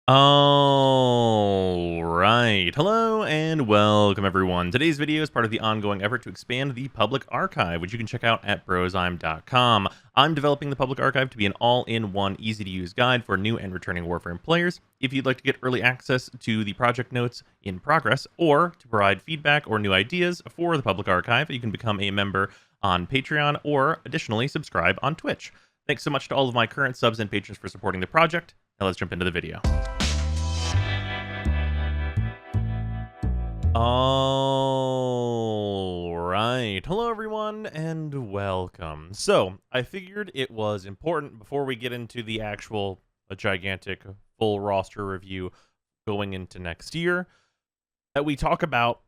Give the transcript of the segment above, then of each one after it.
All right. Hello and welcome, everyone. Today's video is part of the ongoing effort to expand the public archive, which you can check out at brozime.com. I'm developing the public archive to be an all-in-one, easy-to-use guide for new and returning Warframe players. If you'd like to get early access to the project notes in progress, or to provide feedback or new ideas for the public archive, you can become a member on Patreon, or additionally, subscribe on Twitch. Thanks so much to all of my current subs and patrons for supporting the project. Now let's jump into the video. All right. Hello, everyone, and welcome. So, I figured it was important before we get into the actual gigantic full roster review going into next year that we talk about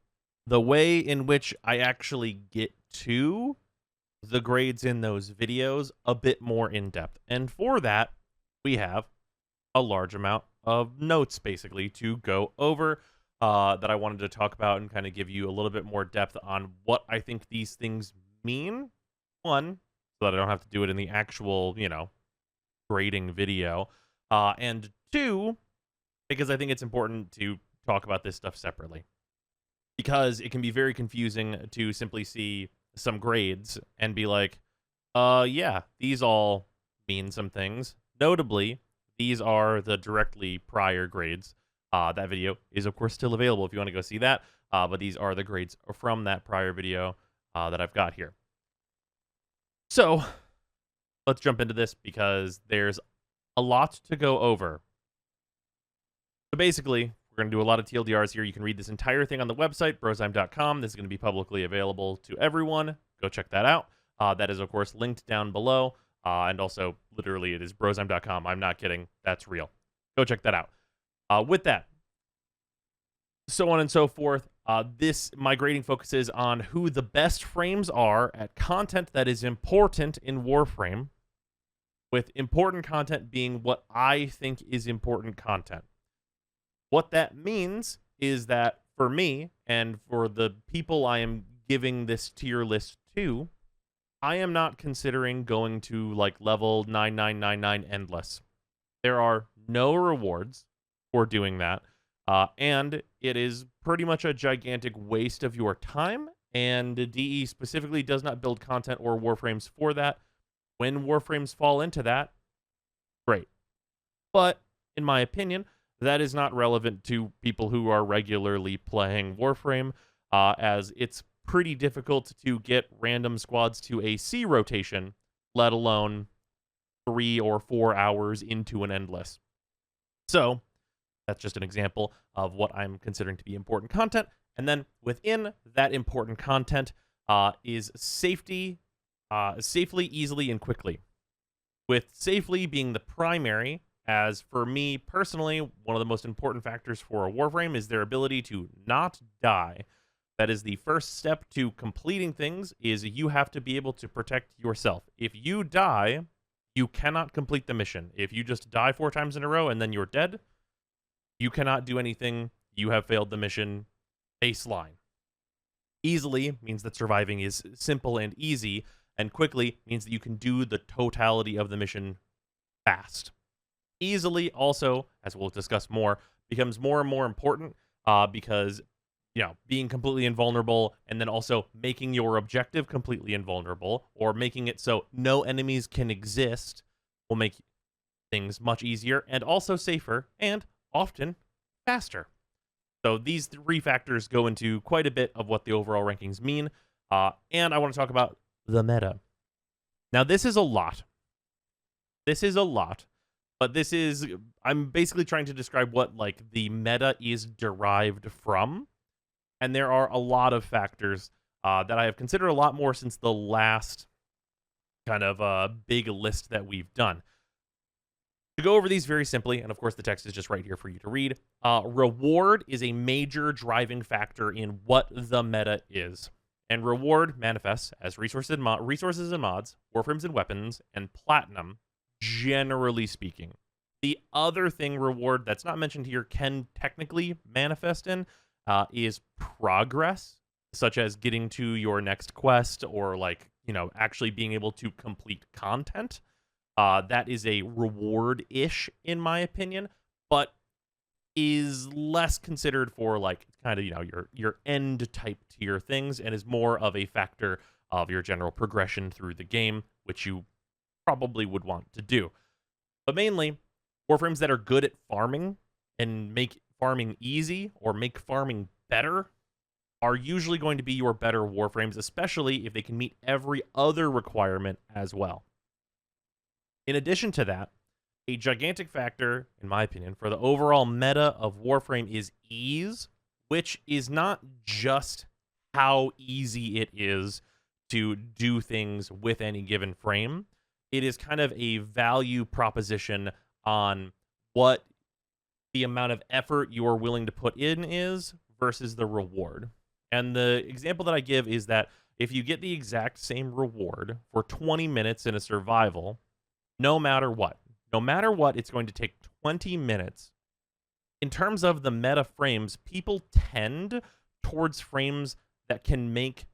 the way in which I actually get to the grades in those videos a bit more in depth. And for that, we have a large amount of notes basically to go over. That I wanted to talk about and kind of give you a little bit more depth on what I think these things mean. One, so that I don't have to do it in the actual, grading video. And two, because I think it's important to talk about this stuff separately. Because it can be very confusing to simply see some grades and be like, yeah, these all mean some things. Notably, these are the directly prior grades. That video is, of course, still available if you want to go see that. But these are the grades from that prior video that I've got here. So let's jump into this because there's a lot to go over. So basically, we're going to do a lot of TLDRs here. You can read this entire thing on the website, brozime.com. This is going to be publicly available to everyone. Go check that out. That is, of course, linked down below. And also, literally, it is brozime.com. I'm not kidding. That's real. Go check that out. With that, so on and so forth, my grading focuses on who the best frames are at content that is important in Warframe, with important content being what I think is important content. What that means is that for me, and for the people I am giving this tier list to, I am not considering going to like level 9999 endless. There are no rewards for doing that, and it is pretty much a gigantic waste of your time, and DE specifically does not build content or Warframes for that. When Warframes fall into that, great. But, in my opinion, that is not relevant to people who are regularly playing Warframe, as it's pretty difficult to get random squads to a C rotation, let alone 3 or 4 hours into an endless. So, that's just an example of what I'm considering to be important content. And then within that important content is safety, safely, easily, and quickly. With safely being the primary, as for me personally, one of the most important factors for a Warframe is their ability to not die. That is the first step to completing things, is you have to be able to protect yourself. If you die, you cannot complete the mission. If you just die 4 times in a row and then you're dead, you cannot do anything. You have failed the mission. Baseline. Easily means that surviving is simple and easy, and quickly means that you can do the totality of the mission fast. Easily also, as we'll discuss more, becomes more and more important because, being completely invulnerable and then also making your objective completely invulnerable or making it so no enemies can exist will make things much easier and also safer and often faster. So these 3 factors go into quite a bit of what the overall rankings mean. And I want to talk about the meta. Now, this is a lot. But I'm basically trying to describe what, the meta is derived from. And there are a lot of factors that I have considered a lot more since the last kind of big list that we've done. To go over these very simply, and of course the text is just right here for you to read, reward is a major driving factor in what the meta is. And reward manifests as resources and mods, Warframes and weapons, and platinum, generally speaking. The other thing reward that's not mentioned here can technically manifest in is progress, such as getting to your next quest or actually being able to complete content. That is a reward-ish, in my opinion. But is less considered for like kind of, your end type tier things, and is more of a factor of your general progression through the game, which you probably would want to do. But mainly, Warframes that are good at farming and make farming easy or make farming better are usually going to be your better Warframes, especially if they can meet every other requirement as well. In addition to that, a gigantic factor, in my opinion, for the overall meta of Warframe is ease, which is not just how easy it is to do things with any given frame. It is kind of a value proposition on what the amount of effort you are willing to put in is versus the reward. And the example that I give is that if you get the exact same reward for 20 minutes in a survival, no matter what, it's going to take 20 minutes. In terms of the meta frames, people tend towards frames that can make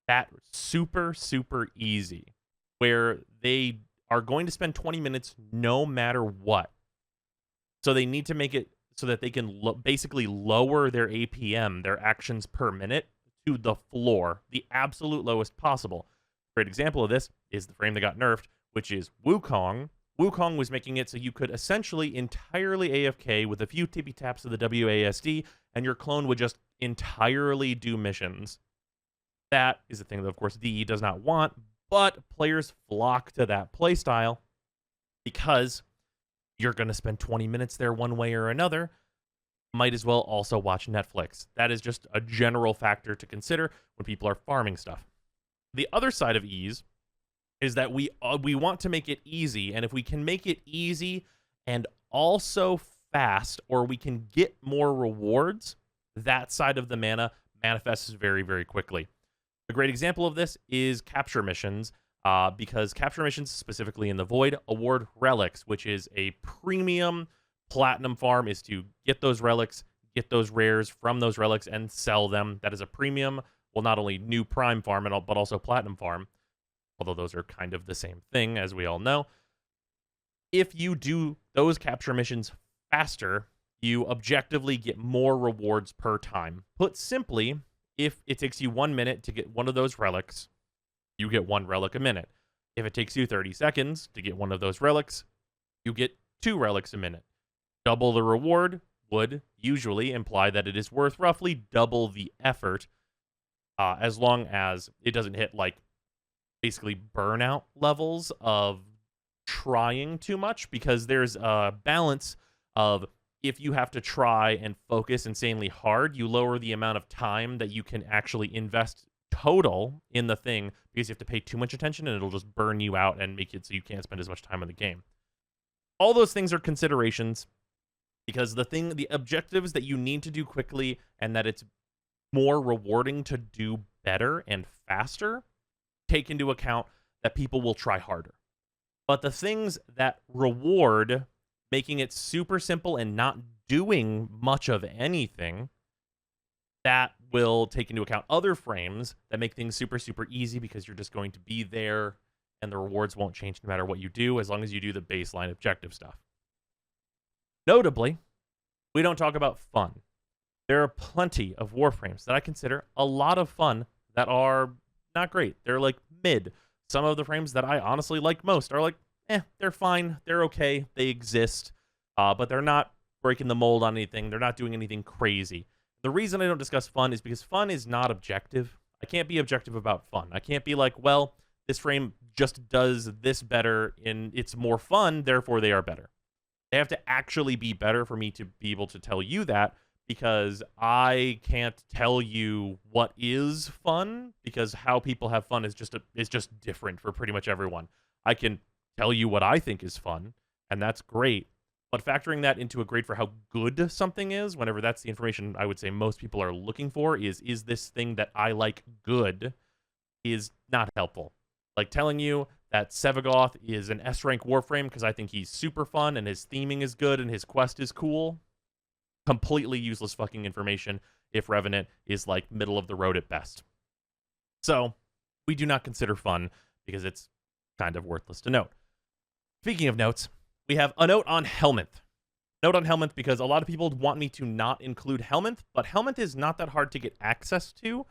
that super, super easy, where they are going to spend 20 minutes no matter what. So they need to make it so that they can basically lower their APM, their actions per minute, to the floor, the absolute lowest possible. Great example of this is the frame that got nerfed, which is Wukong. Wukong was making it so you could essentially entirely AFK with a few tippy taps of the WASD, and your clone would just entirely do missions. That is a thing that, of course, DE does not want, but players flock to that playstyle because you're going to spend 20 minutes there one way or another. Might as well also watch Netflix. That is just a general factor to consider when people are farming stuff. The other side of ease is that we want to make it easy, and if we can make it easy and also fast, or we can get more rewards, that side of the mana manifests very, very quickly. A great example of this is capture missions, because capture missions, specifically in the Void, award relics, which is a premium platinum farm, is to get those relics, get those rares from those relics, and sell them. That is a premium, well, not only new prime farm, but also platinum farm, although those are kind of the same thing, as we all know. If you do those capture missions faster, you objectively get more rewards per time. Put simply, if it takes you 1 minute to get one of those relics, you get 1 relic a minute. If it takes you 30 seconds to get one of those relics, you get 2 relics a minute. Double the reward would usually imply that it is worth roughly double the effort, as long as it doesn't hit, like, basically burnout levels of trying too much, because there's a balance of, if you have to try and focus insanely hard, you lower the amount of time that you can actually invest total in the thing, because you have to pay too much attention and it'll just burn you out and make it so you can't spend as much time in the game. All those things are considerations, because the objectives that you need to do quickly and that it's more rewarding to do better and faster take into account that people will try harder. But the things that reward making it super simple and not doing much of anything, that will take into account other frames that make things super, super easy, because you're just going to be there and the rewards won't change no matter what you do, as long as you do the baseline objective stuff. Notably, we don't talk about fun. There are plenty of Warframes that I consider a lot of fun that are not great. They're like mid. Some of the frames that I honestly like most are like, they're fine, they're okay, they exist, but they're not breaking the mold on anything. They're not doing anything crazy. The reason I don't discuss fun is because fun is not objective. I can't be objective about fun. I can't be like, well, this frame just does this better and it's more fun, therefore they are better. They have to actually be better for me to be able to tell you that, because I can't tell you what is fun, because how people have fun is just different for pretty much everyone. I can tell you what I think is fun, and that's great. But factoring that into a grade for how good something is, whenever that's the information I would say most people are looking for, is this thing that I like good, is not helpful. Like telling you that Sevagoth is an S-rank Warframe because I think he's super fun and his theming is good and his quest is cool, completely useless fucking information if Revenant is like middle of the road at best. So we do not consider fun because it's kind of worthless to note. Speaking of notes, we have a note on Helminth. Note on Helminth, because a lot of people want me to not include Helminth, but Helminth is not that hard to get access to.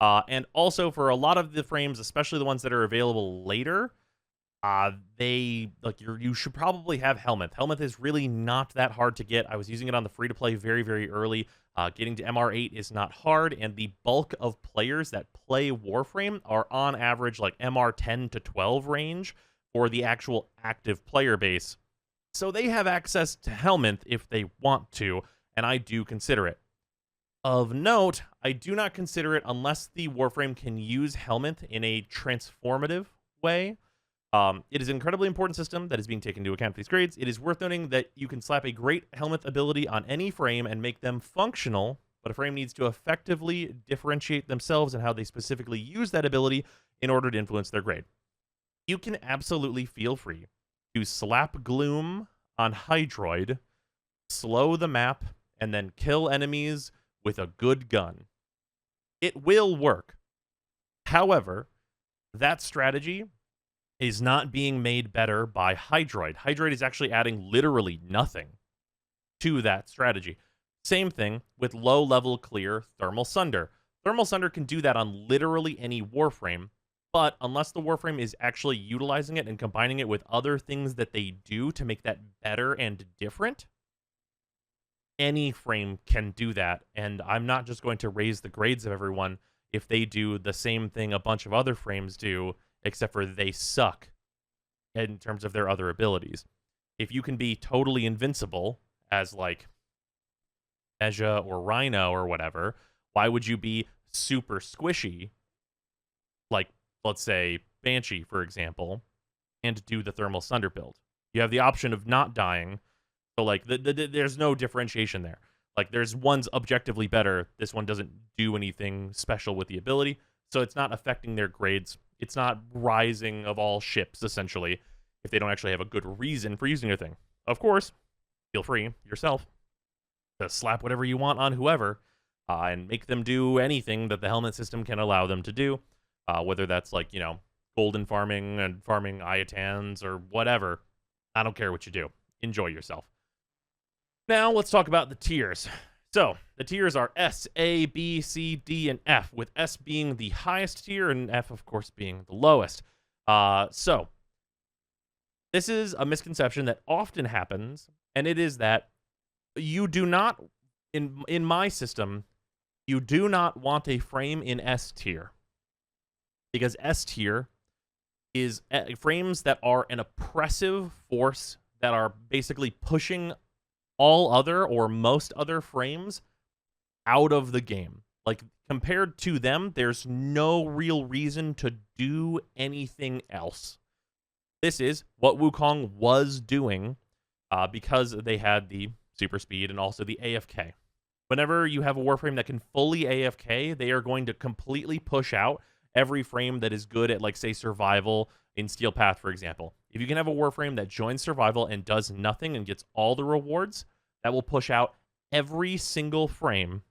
And also for a lot of the frames, especially the ones that are available later, you should probably have Helminth. Helminth is really not that hard to get. I was using it on the free-to-play very, very early. Getting to MR8 is not hard, and the bulk of players that play Warframe are on average like MR10 to 12 range for the actual active player base. So they have access to Helminth if they want to, and I do consider it. Of note, I do not consider it unless the Warframe can use Helminth in a transformative way. It is an incredibly important system that is being taken into account for these grades. It is worth noting that you can slap a great Helminth ability on any frame and make them functional, but a frame needs to effectively differentiate themselves and how they specifically use that ability in order to influence their grade. You can absolutely feel free to slap Gloom on Hydroid, slow the map, and then kill enemies with a good gun. It will work. However, that strategy is not being made better by Hydroid. Hydroid is actually adding literally nothing to that strategy. Same thing with low-level clear Thermal Sunder. Thermal Sunder can do that on literally any Warframe, but unless the Warframe is actually utilizing it and combining it with other things that they do to make that better and different, any frame can do that. And I'm not just going to raise the grades of everyone if they do the same thing a bunch of other frames do, except for they suck in terms of their other abilities. If you can be totally invincible as like Ezha or Rhino or whatever, why would you be super squishy, like, let's say, Banshee, for example, and do the Thermal Sunder build? You have the option of not dying, so, like, there's no differentiation there. Like, there's one's objectively better. This one doesn't do anything special with the ability, so it's not affecting their grades. It's not rising of all ships, essentially, if they don't actually have a good reason for using a thing. Of course, feel free yourself to slap whatever you want on whoever and make them do anything that the Helminth system can allow them to do, whether that's, like, you know, golden farming and farming Iatans or whatever. I don't care what you do. Enjoy yourself. Now, let's talk about the tiers. So, the tiers are S, A, B, C, D, and F, with S being the highest tier and F, of course, being the lowest. So, this is a misconception that often happens, and it is that you do not, in my system, you do not want a frame in S tier. Because S tier is frames that are an oppressive force that are basically pushing all other or most other frames out of the game. Like, compared to them, there's no real reason to do anything else. This is what Wukong was doing because they had the super speed and also the AFK. Whenever you have a Warframe that can fully AFK, they are going to completely push out every frame that is good at, like, say, survival in Steel Path, for example. If you can have a Warframe that joins survival and does nothing and gets all the rewards, that will push out every single frame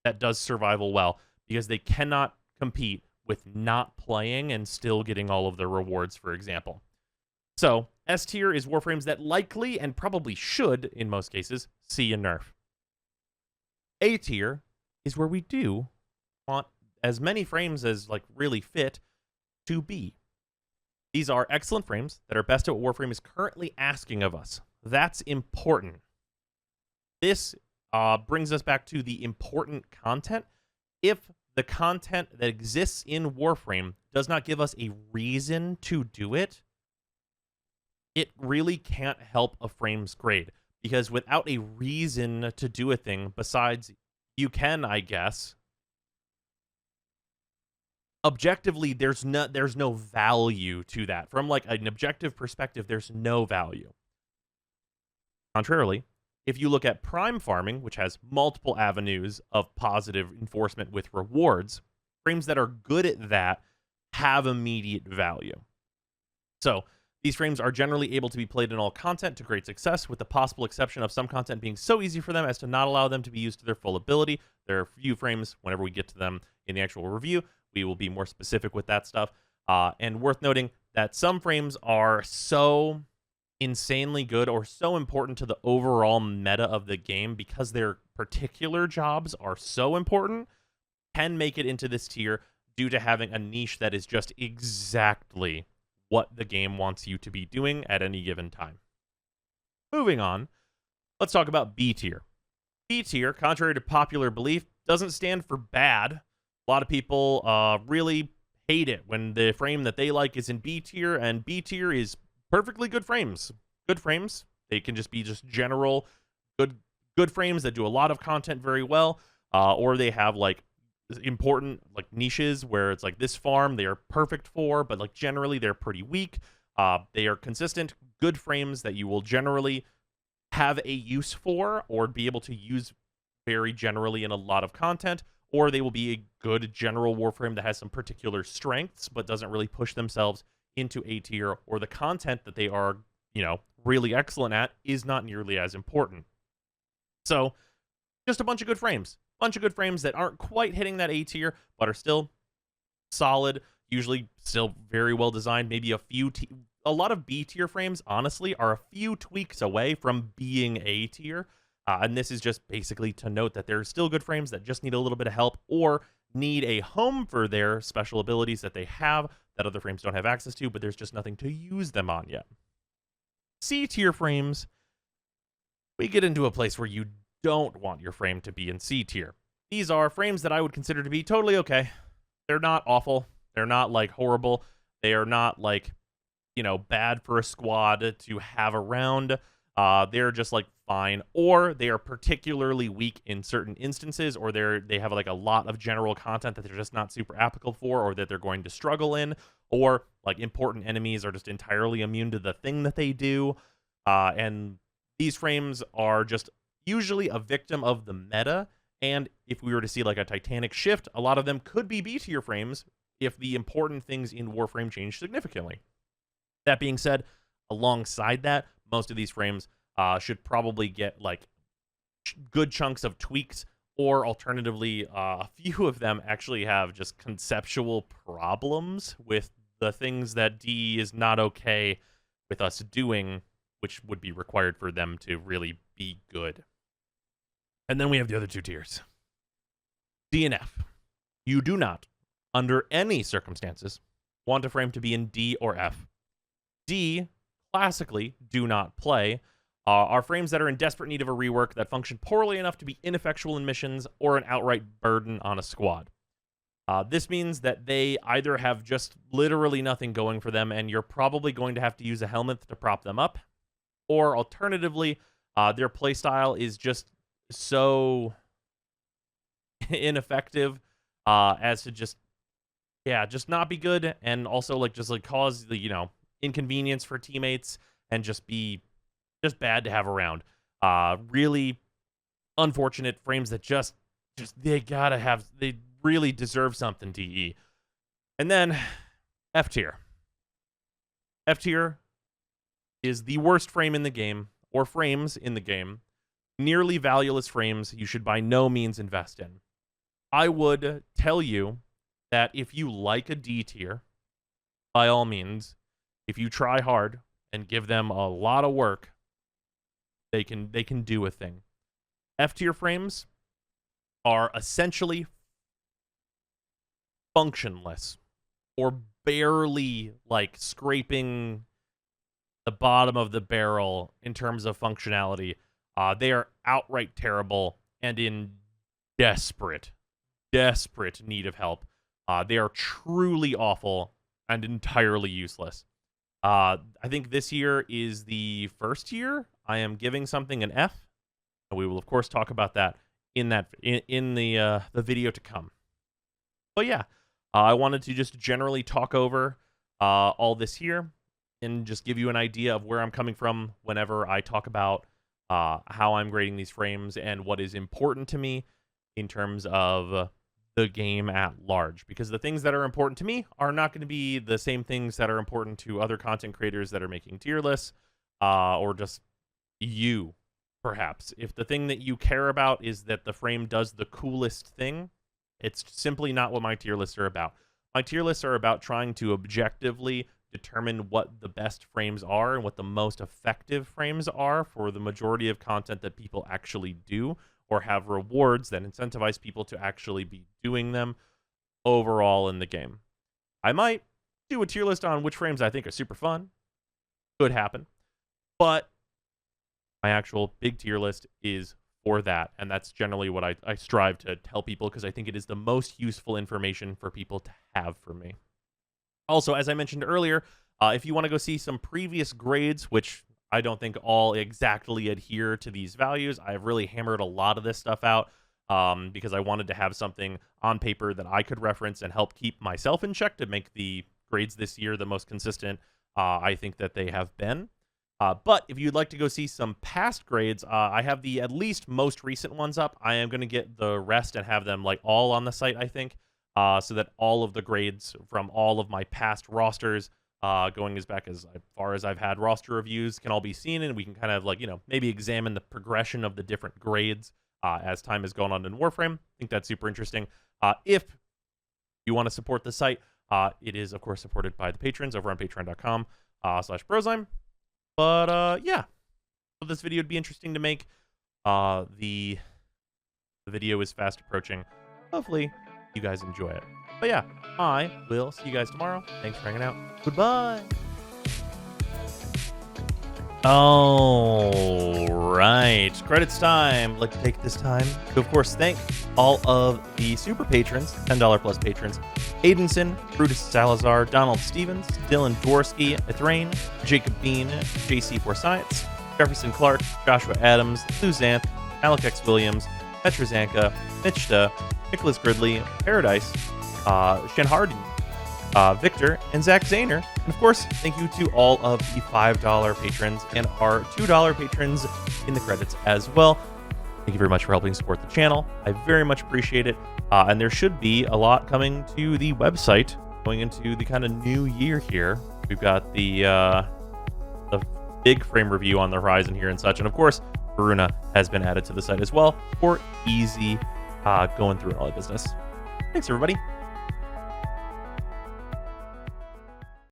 that does survival well, because they cannot compete with not playing and still getting all of the rewards, for example. So, S tier is Warframes that likely and probably should, in most cases, see a nerf. A tier is where we do want as many frames as, like, really fit to be. These are excellent frames that are best at what Warframe is currently asking of us. That's important. This brings us back to the important content. If the content that exists in Warframe does not give us a reason to do it, it really can't help a frame's grade. Because without a reason to do a thing, besides, you can, I guess, objectively, there's no value to that. From, like, an objective perspective, there's no value. Contrarily, if you look at prime farming, which has multiple avenues of positive enforcement with rewards, frames that are good at that have immediate value. So, these frames are generally able to be played in all content to great success, with the possible exception of some content being so easy for them as to not allow them to be used to their full ability. There are few frames, whenever we get to them in the actual review, we will be more specific with that stuff. And worth noting that some frames are so insanely good or so important to the overall meta of the game because their particular jobs are so important, can make it into this tier due to having a niche that is just exactly what the game wants you to be doing at any given time. Moving on, let's talk about B tier. B tier, contrary to popular belief, doesn't stand for bad. A lot of people really hate it when the frame that they like is in B tier, and B tier is perfectly good frames. Good frames. They can just be just general good frames that do a lot of content very well, or they have like important like niches where it's like this farm they are perfect for, but like generally they're pretty weak. They are consistent, good frames that you will generally have a use for or be able to use very generally in a lot of content, or they will be a good general Warframe that has some particular strengths but doesn't really push themselves into A tier, or the content that they are, really excellent at is not nearly as important. So, just a bunch of good frames. Bunch of good frames that aren't quite hitting that A tier, but are still solid, usually still very well designed. Maybe a lot of B tier frames, honestly, are a few tweaks away from being A tier. And this is just basically to note that there are still good frames that just need a little bit of help or need a home for their special abilities that they have that other frames don't have access to, but there's just nothing to use them on yet. C tier frames, we get into a place where you don't want your frame to be in C tier. These are frames that I would consider to be totally okay. They're not awful. They're not like horrible. They are not like, bad for a squad to have around. They're just like fine, or they are particularly weak in certain instances, or they have like a lot of general content that they're just not super applicable for, or that they're going to struggle in, or like important enemies are just entirely immune to the thing that they do. And these frames are just usually a victim of the meta. And if we were to see like a Titanic shift, a lot of them could be B tier frames if the important things in Warframe change significantly. That being said, alongside that, most of these frames should probably get like good chunks of tweaks, or alternatively, a few of them actually have just conceptual problems with the things that D is not okay with us doing, which would be required for them to really be good. And then we have the other two tiers. D and F. You do not, under any circumstances, want a frame to be in D or F. D, classically, do not play, are frames that are in desperate need of a rework that function poorly enough to be ineffectual in missions or an outright burden on a squad. This means that they either have just literally nothing going for them, and you're probably going to have to use a Helminth to prop them up, or alternatively, their playstyle is just so ineffective as to just not be good, and also like just like cause the inconvenience for teammates and just be just bad to have around. Really unfortunate frames that just they really deserve something, DE. And then F tier. F tier is the worst frame in the game, or frames in the game. Nearly valueless frames you should by no means invest in. I would tell you that if you like a D tier, by all means, if you try hard and give them a lot of work, they can do a thing. F tier frames are essentially functionless, or barely like scraping the bottom of the barrel in terms of functionality. They are outright terrible and in desperate need of help. They are truly awful and entirely useless. I think this year is the first year I am giving something an F, and we will of course talk about that in the video to come. But yeah, I wanted to just generally talk over all this here and just give you an idea of where I'm coming from whenever I talk about how I'm grading these frames and what is important to me in terms of the game at large. Because the things that are important to me are not going to be the same things that are important to other content creators that are making tier lists, or just you, perhaps. If the thing that you care about is that the frame does the coolest thing, it's simply not what my tier lists are about. My tier lists are about trying to objectively determine what the best frames are and what the most effective frames are for the majority of content that people actually do, or have rewards that incentivize people to actually be doing them overall in the game. I might do a tier list on which frames I think are super fun. Could happen. But my actual big tier list is for that, and that's generally what I strive to tell people, because I think it is the most useful information for people to have for me. Also, as I mentioned earlier, if you want to go see some previous grades, which I don't think all exactly adhere to these values, I've really hammered a lot of this stuff out because I wanted to have something on paper that I could reference and help keep myself in check to make the grades this year the most consistent I think that they have been. But if you'd like to go see some past grades, I have the at least most recent ones up. I am going to get the rest and have them like all on the site, I think, so that all of the grades from all of my past rosters, going as far as I've had roster reviews, can all be seen, and we can kind of like, maybe examine the progression of the different grades as time has gone on in Warframe. I think that's super interesting. If you want to support the site, it is, of course, supported by the patrons over on patreon.com/Brozime. But yeah, so this video would be interesting to make. The video is fast approaching. Hopefully you guys enjoy it. But yeah, I will see you guys tomorrow. Thanks for hanging out. Goodbye. All right, credits time. I'd like to take this time to, of course, thank all of the super patrons, $10 plus patrons: Aidenson, Brutus Salazar, Donald Stevens, Dylan Dworsky, Ithrain, Jacob Bean, JC for Science, Jefferson Clark, Joshua Adams, Luzanth, Alec X. Williams, Petra Zanka, Mitchta, Nicholas Gridley, Paradise, Shen Harden, Victor, and Zach Zahner. And of course, thank you to all of the $5 patrons and our $2 patrons in the credits as well. Thank you very much for helping support the channel. I very much appreciate it. And there should be a lot coming to the website going into the kind of new year here. We've got the big frame review on the horizon here and such. And of course, Varuna has been added to the site as well for easy going through all the business. Thanks, everybody.